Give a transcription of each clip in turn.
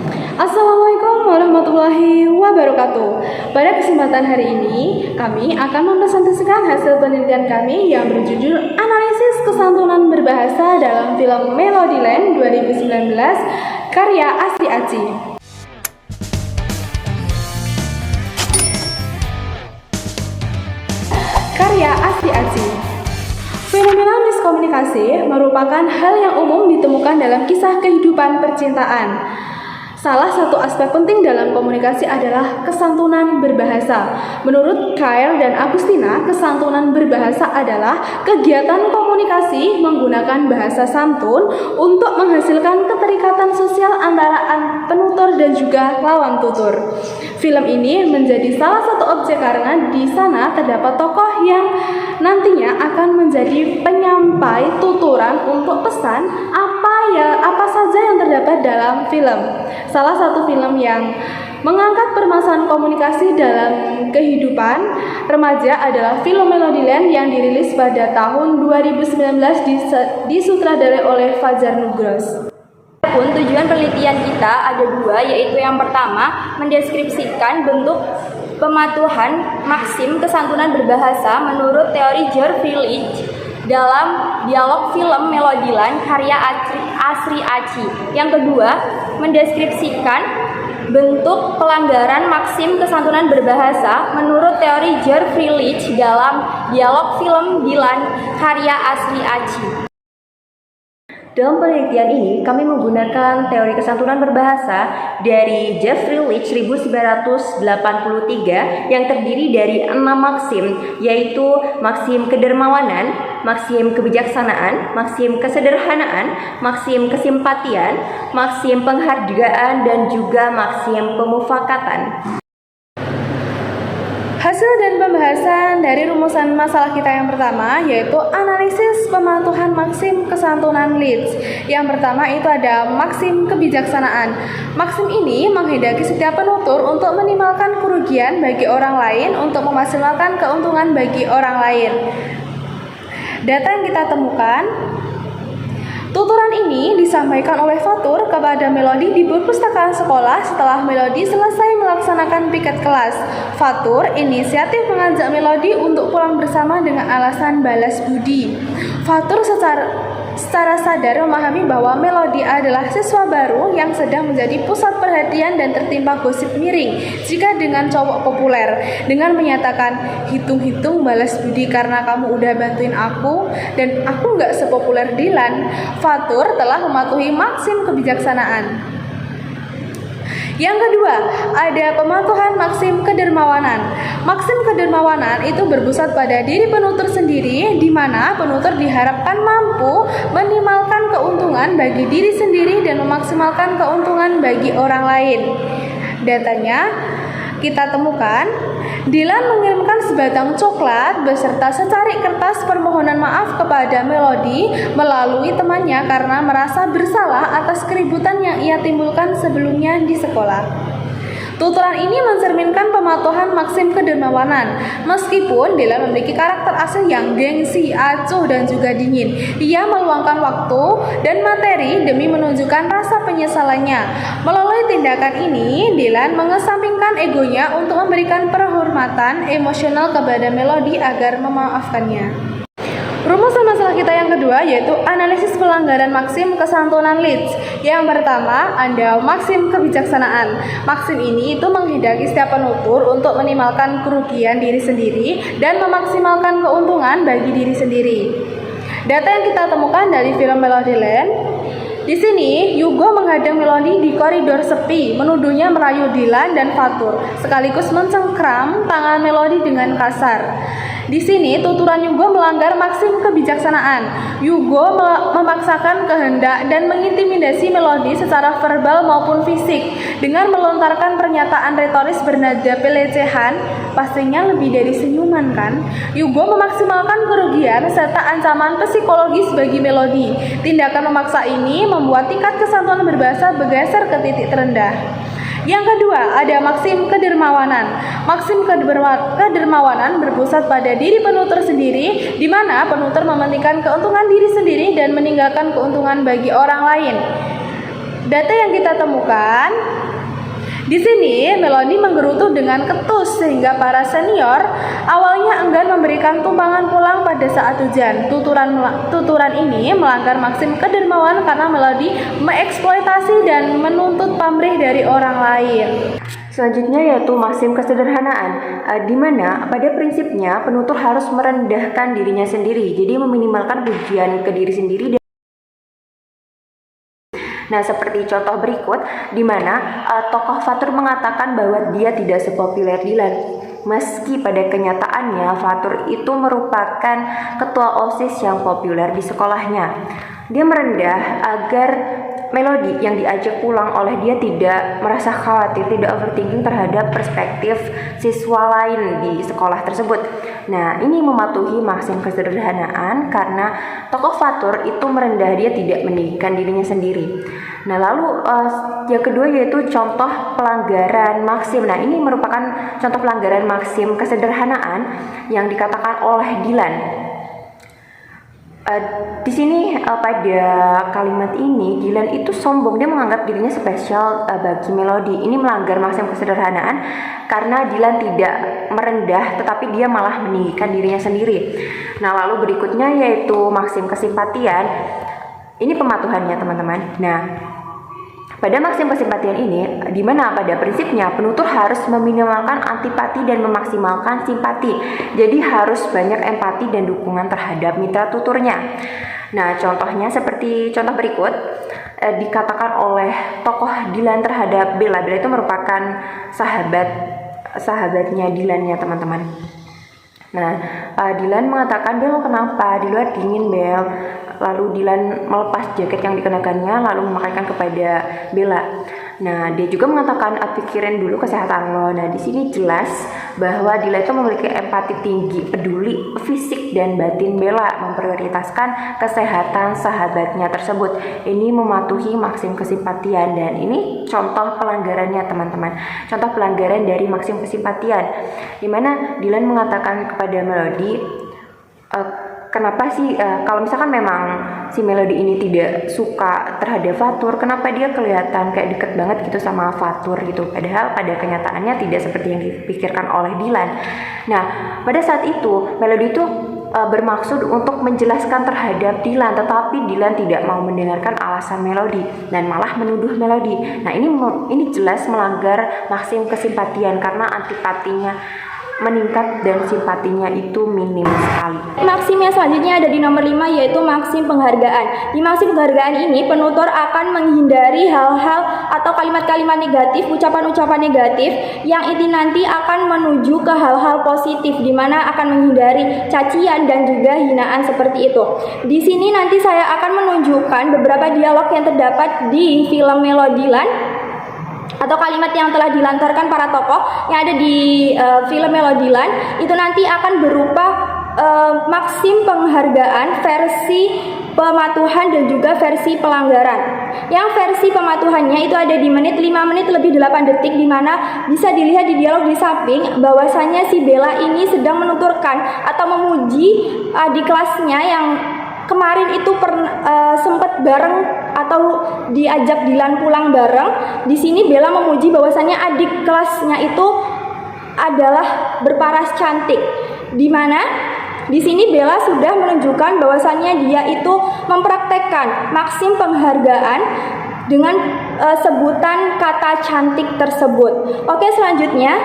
Assalamualaikum warahmatullahi wabarakatuh. Pada kesempatan hari ini, kami akan mempresentasikan hasil penelitian kami yang berjudul Analisis Kesantunan Berbahasa dalam film Melodyland 2019 karya Asri Aci. Karya Asri Aci. Fenomena miskomunikasi merupakan hal yang umum ditemukan dalam kisah kehidupan percintaan. Salah satu aspek penting dalam komunikasi adalah kesantunan berbahasa. Menurut Kyle dan Agustina, kesantunan berbahasa adalah kegiatan komunikasi menggunakan bahasa santun untuk menghasilkan keterikatan sosial antara penutur dan juga lawan tutur. Film ini menjadi salah satu objek karena di sana terdapat tokoh yang nantinya akan menjadi penyampai tuturan untuk pesan apa saja yang terdapat dalam film. Salah satu film yang mengangkat permasalahan komunikasi dalam kehidupan remaja adalah film Melodyland yang dirilis pada tahun 2019 disutradarai oleh Fajar Nugros. Tujuan penelitian kita ada dua, yaitu yang pertama mendeskripsikan bentuk pematuhan maksim kesantunan berbahasa menurut teori George Friedrich dalam dialog film Melodyland karya Asri Aci. Yang kedua, mendeskripsikan bentuk pelanggaran maksim kesantunan berbahasa menurut teori George Friedrich dalam dialog film Dylan karya Asri Aci. Dalam penelitian ini, kami menggunakan teori kesantunan berbahasa dari George Friedrich 1983 yang terdiri dari 6 maksim, yaitu maksim kedermawanan, maksim kebijaksanaan, maksim kesederhanaan, maksim kesimpatian, maksim penghargaan, dan juga maksim pemufakatan. Hasil dan pembahasan dari rumusan masalah kita yang pertama yaitu analisis pematuhan maksim kesantunan Leeds. Yang pertama itu ada maksim kebijaksanaan. Maksim ini menghendaki setiap penutur untuk minimalkan kerugian bagi orang lain untuk memaksimalkan keuntungan bagi orang lain. Data yang kita temukan, tuturan ini disampaikan oleh Fatur kepada Melody di perpustakaan sekolah setelah Melody selesai melaksanakan piket kelas. Fatur inisiatif mengajak Melody untuk pulang bersama dengan alasan balas budi. Fatur secara sadar memahami bahwa Melody adalah siswa baru yang sedang menjadi pusat perhatian dan tertimpa gosip miring jika dengan cowok populer, dengan menyatakan, hitung-hitung balas budi karena kamu udah bantuin aku dan aku nggak sepopuler Dylan. Fatur telah mematuhi maksim kebijaksanaan. Yang kedua, ada pematuhan maksim kedermawanan. Maksim kedermawanan itu berpusat pada diri penutur sendiri, di mana penutur diharapkan mampu minimalkan keuntungan bagi diri sendiri dan memaksimalkan keuntungan bagi orang lain. Datanya kita temukan, Dylan mengirimkan sebatang coklat beserta secari kertas permohonan maaf kepada Melody melalui temannya karena merasa bersalah atas keributan yang ia timbulkan sebelumnya di sekolah. Tuturan ini mencerminkan pematuhan maksim kedermawanan. Meskipun Dylan memiliki karakter asli yang gengsi, acuh, dan juga dingin, ia meluangkan waktu dan materi demi menunjukkan rasa penyesalannya. Melalui tindakan ini, Dylan mengesampingkan egonya untuk memberikan penghormatan emosional kepada Melody agar memaafkannya. Rumusan masalah kita yang kedua yaitu analisis pelanggaran maksim kesantunan Leeds. Yang pertama, ada maksim kebijaksanaan. Maksim ini itu menghendaki setiap penutur untuk minimalkan kerugian diri sendiri dan memaksimalkan keuntungan bagi diri sendiri. Data yang kita temukan dari film Melodyland, di sini Yugo menghadang Melody di koridor sepi, menuduhnya merayu Dylan dan Fatur, sekaligus mencengkram tangan Melody dengan kasar. Di sini tuturan Yugo melanggar maksim kebijaksanaan. Yugo memaksakan kehendak dan mengintimidasi Melody secara verbal maupun fisik dengan melontarkan pernyataan retoris bernada pelecehan, pastinya lebih dari senyuman kan? Yugo memaksimalkan kerugian serta ancaman psikologis bagi Melody. Tindakan memaksa ini membuat tingkat kesantunan berbahasa bergeser ke titik terendah. Yang kedua, ada maksim kedermawanan. Maksim kedermawanan berpusat pada diri penutur sendiri, di mana penutur mementingkan keuntungan diri sendiri dan meninggalkan keuntungan bagi orang lain. Data yang kita temukan di sini, melodi menggerutu dengan ketus sehingga para senior awalnya enggan memberikan tumpangan pulang pada saat hujan. Tuturan ini melanggar maksim kedermawan karena melodi mengeksploitasi dan menuntut pamrih dari orang lain. Selanjutnya yaitu maksim kesederhanaan, di mana pada prinsipnya penutur harus merendahkan dirinya sendiri, jadi meminimalkan pujian ke diri sendiri. Nah, seperti contoh berikut, di mana tokoh Fatur mengatakan bahwa dia tidak sepopuler Dylan. Meski pada kenyataannya Fatur itu merupakan ketua OSIS yang populer di sekolahnya. Dia merendah agar melodi yang diajak pulang oleh dia tidak merasa khawatir, tidak overthinking terhadap perspektif siswa lain di sekolah tersebut. Nah, ini mematuhi maksim kesederhanaan karena tokoh Fatur itu merendah, dia tidak meninggikan dirinya sendiri. Nah, lalu yang kedua yaitu contoh pelanggaran maksim. Nah, ini merupakan contoh pelanggaran maksim kesederhanaan yang dikatakan oleh Dylan. Di sini pada kalimat ini Dylan itu sombong, dia menganggap dirinya spesial bagi melodi. Ini melanggar maksim kesederhanaan karena Dylan tidak merendah tetapi dia malah meninggikan dirinya sendiri. Nah, lalu berikutnya yaitu maksim kesimpatian. Ini pematuhannya, teman-teman. Nah, pada maksim kesimpatian ini, di mana pada prinsipnya penutur harus meminimalkan antipati dan memaksimalkan simpati. Jadi harus banyak empati dan dukungan terhadap mitra tuturnya. Nah, contohnya seperti contoh berikut, dikatakan oleh tokoh Dylan terhadap Bella. Bella itu merupakan sahabatnya Dylan ya, teman-teman. Nah, Dylan mengatakan, "Bel, kenapa? Di luar dingin, Bel." Lalu Dylan melepas jaket yang dikenakannya lalu memakaikan kepada Bella. Nah, dia juga mengatakan, pikirin dulu kesehatan lo. Nah, di sini jelas bahwa Dylan itu memiliki empati tinggi, peduli fisik dan batin Bella, memprioritaskan kesehatan sahabatnya tersebut. Ini mematuhi maksim kesimpatian dan ini contoh pelanggarannya, teman-teman. Contoh pelanggaran dari maksim kesimpatian, di mana Dylan mengatakan kepada Melody, kenapa sih kalau misalkan memang si Melody ini tidak suka terhadap Fatur, kenapa dia kelihatan kayak deket banget gitu sama Fatur gitu, padahal pada kenyataannya tidak seperti yang dipikirkan oleh Dylan. Nah, pada saat itu Melody itu bermaksud untuk menjelaskan terhadap Dylan, tetapi Dylan tidak mau mendengarkan alasan Melody dan malah menuduh Melody. Nah, ini jelas melanggar maksim kesimpatian karena antipatinya meningkat dan simpatinya itu minim sekali. Maksim yang selanjutnya ada di nomor 5 yaitu maksim penghargaan. Di maksim penghargaan ini penutur akan menghindari hal-hal atau kalimat-kalimat negatif, ucapan-ucapan negatif yang ini nanti akan menuju ke hal-hal positif, di mana akan menghindari cacian dan juga hinaan seperti itu. Di sini nanti saya akan menunjukkan beberapa dialog yang terdapat di film Melodiland atau kalimat yang telah dilantarkan para tokoh yang ada di film Melodiland. Itu nanti akan berupa maksim penghargaan versi pematuhan dan juga versi pelanggaran. Yang versi pematuhannya itu ada di 5 menit lebih 8 detik, di mana bisa dilihat di dialog di samping bahwasanya si Bella ini sedang menuturkan atau memuji di kelasnya yang kemarin itu sempat bareng atau diajak Dylan pulang bareng. Di sini Bella memuji bahwasannya adik kelasnya itu adalah berparas cantik, di mana di sini Bella sudah menunjukkan bahwasannya dia itu mempraktekkan maksim penghargaan dengan sebutan kata cantik tersebut. Oke, selanjutnya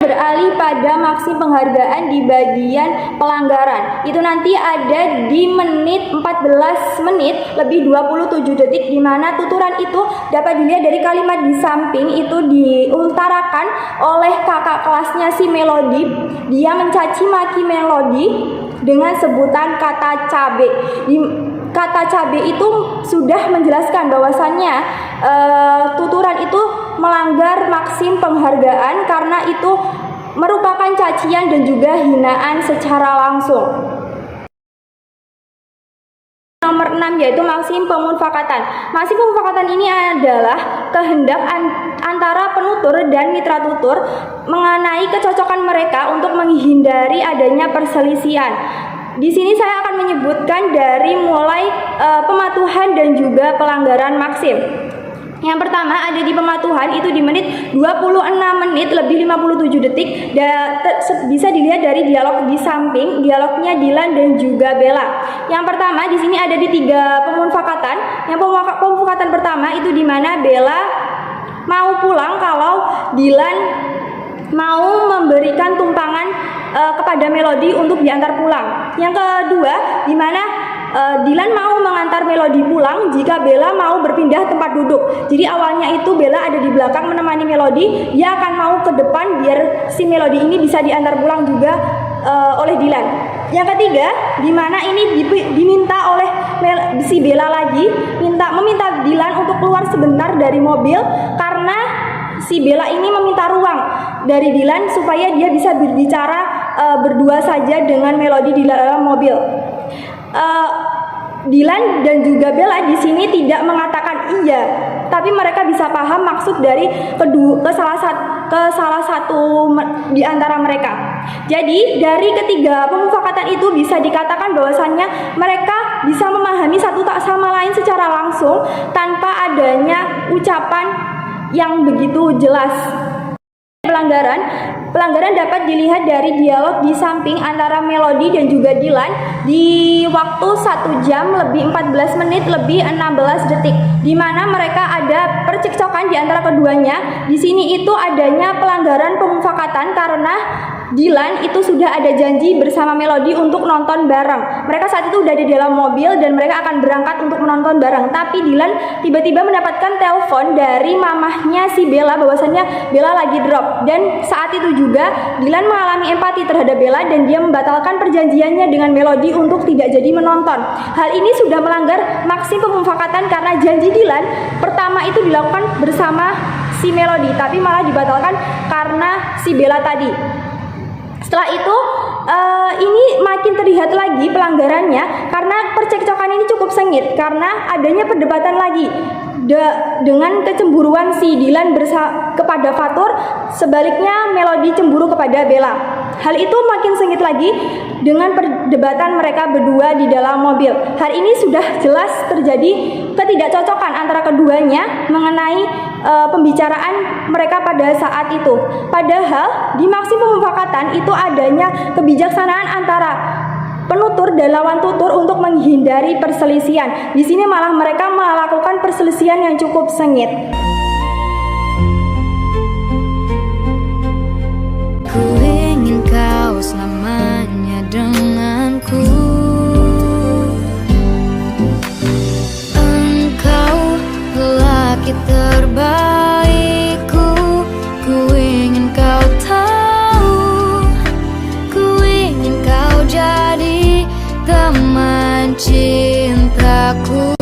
beralih pada maksim penghargaan di bagian pelanggaran. Itu nanti ada di 14 menit lebih 27 detik, di mana tuturan itu dapat dilihat dari kalimat di samping itu diutarakan oleh kakak kelasnya si Melody. Dia mencaci maki Melody dengan sebutan kata cabe. Kata cabe itu sudah menjelaskan bahwasannya tuturan itu melanggar maksim penghargaan karena itu merupakan cacian dan juga hinaan secara langsung. Nomor 6 yaitu maksim pemufakatan. Maksim pemufakatan ini adalah kehendak antara penutur dan mitra tutur mengenai kecocokan mereka untuk menghindari adanya perselisihan. Di sini saya akan menyebutkan dari mulai pematuhan dan juga pelanggaran maksim. Yang pertama ada di pematuhan itu di menit 26 menit lebih 57 detik bisa dilihat dari dialog di samping, dialognya Dilan dan juga Bella. Yang pertama di sini ada di 3 pemufakatan. Yang pemufakatan pertama itu di mana Bella mau pulang kalau Dilan mau memberikan tumpangan kepada Melody untuk diantar pulang. Yang kedua di mana Dilan mau mengantar Melody pulang jika Bella mau berpindah tempat duduk. Jadi awalnya itu Bella ada di belakang menemani Melody, dia akan mau ke depan biar si Melody ini bisa diantar pulang juga oleh Dilan. Yang ketiga, di mana ini diminta oleh si Bella lagi meminta Dilan untuk keluar sebentar dari mobil karena si Bella ini meminta ruang dari Dilan supaya dia bisa berbicara berdua saja dengan Melody di dalam mobil. Dilan dan juga Bella di sini tidak mengatakan iya, tapi mereka bisa paham maksud dari salah satu di antara mereka. Jadi dari ketiga pemufakatan itu bisa dikatakan bahwasannya mereka bisa memahami satu sama lain secara langsung tanpa adanya ucapan yang begitu jelas. Pelanggaran dapat dilihat dari dialog di samping antara Melody dan juga Dilan di waktu 1 jam lebih 14 menit lebih 16 detik, di mana mereka ada percekcokan di antara keduanya. Di sini itu adanya pelanggaran pemufakatan karena Dilan itu sudah ada janji bersama Melody untuk nonton bareng. Mereka saat itu udah di dalam mobil dan mereka akan berangkat untuk menonton bareng. Tapi Dilan tiba-tiba mendapatkan telepon dari mamahnya si Bella bahwasannya Bella lagi drop. Dan saat itu juga Dilan mengalami empati terhadap Bella dan dia membatalkan perjanjiannya dengan Melody untuk tidak jadi menonton. Hal ini sudah melanggar maksim pemufakatan karena janji Dilan pertama itu dilakukan bersama si Melody, tapi malah dibatalkan karena si Bella tadi. Setelah itu ini makin terlihat lagi pelanggarannya karena percekcokan ini cukup sengit karena adanya perdebatan lagi dengan kecemburuan si Dilan kepada Fatur, sebaliknya Melody cemburu kepada Bella. Hal itu makin sengit lagi dengan perdebatan mereka berdua di dalam mobil. Hal ini sudah jelas terjadi ketidakcocokan antara keduanya mengenai pembicaraan mereka pada saat itu. Padahal di maksim pemufakatan itu adanya kebijaksanaan antara penutur dan lawan tutur untuk menghindari perselisihan. Di sini malah mereka melakukan perselisihan yang cukup sengit. Ku ingin kau selamanya denganku. Engkau lelaki terbaikku. Ku ingin kau tahu. Ku ingin kau jadi teman cintaku.